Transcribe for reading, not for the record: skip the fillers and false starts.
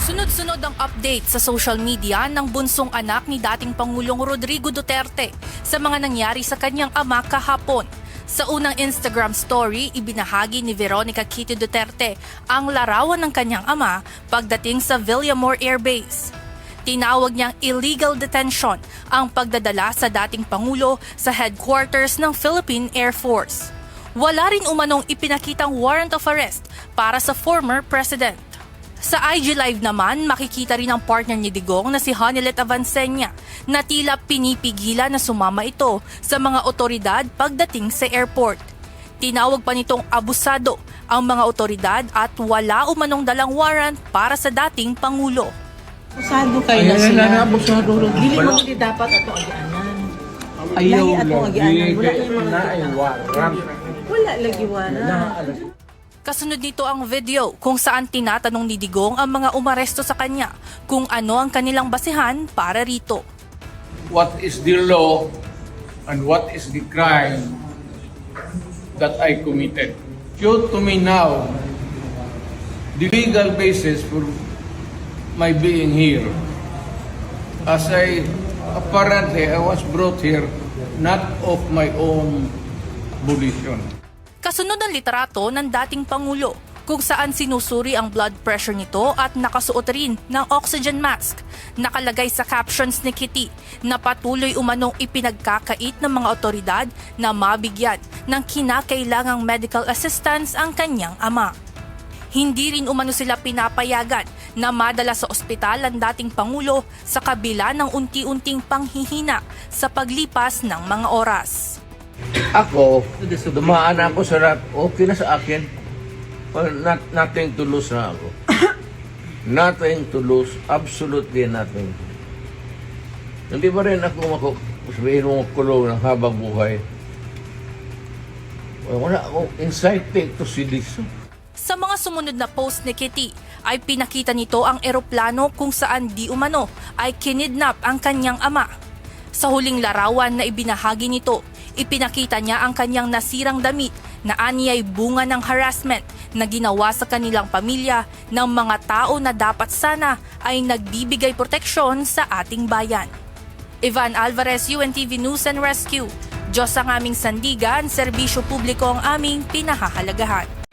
Sunod-sunod ang update sa social media ng bunsong anak ni dating Pangulong Rodrigo Duterte sa mga nangyari sa kanyang ama kahapon. Sa unang Instagram story, ibinahagi ni Veronica Kitty Duterte ang larawan ng kanyang ama pagdating sa Villamor Air Base. Tinawag niyang illegal detention ang pagdadala sa dating Pangulo sa headquarters ng Philippine Air Force. Wala rin umanong ipinakitang warrant of arrest para sa former president. Sa IG Live naman, makikita rin ang partner ni Digong na si Hanilet Avancenia na tila pinipigilan na sumama ito sa mga otoridad pagdating sa airport. Tinawag pa nitong abusado ang mga otoridad at wala umanong dalang warrant para sa dating Pangulo. Abusado kayo na sila. Abusado rin. Dili mo hindi dapat ato agianan. Ayaw Lahi ato agianan. Wala yung mga warrant. wala lagi wala. Kasunod nito ang video kung saan tinatanong ni Digong ang mga umaresto sa kanya kung ano ang kanilang basihan para rito. What is the law and what is the crime that I committed? Show to me now the legal basis for my being here. As apparently I was brought here not of my own volition. Kasunod ang litrato ng dating Pangulo kung saan sinusuri ang blood pressure nito at nakasuot rin ng oxygen mask. Nakalagay sa captions ni Kitty na patuloy umanong ipinagkakait ng mga otoridad na mabigyan ng kinakailangang medical assistance ang kanyang ama. Hindi rin umano sila pinapayagan na madala sa ospital ang dating Pangulo sa kabila ng unti-unting panghihina sa paglipas ng mga oras. Ako, dumaan ako sa rat, okay na sa akin. Well, nothing to lose na ako. Nothing to lose, absolutely nothing. Hindi ba rin ako sabihin mo kulong ng habang buhay? Wala akong inciting to sedition. Sa mga sumunod na post ni Kitty ay pinakita nito ang eroplano kung saan di umano ay kinidnap ang kanyang ama. Sa huling larawan na ibinahagi nito, ipinakita niya ang kanyang nasirang damit na aniyay bunga ng harassment na ginawa sa kanilang pamilya ng mga tao na dapat sana ay nagbibigay proteksyon sa ating bayan. Ivan Alvarez, UNTV News and Rescue. Diyos ang aming sandigan, serbisyo publiko ang aming pinahahalagahan.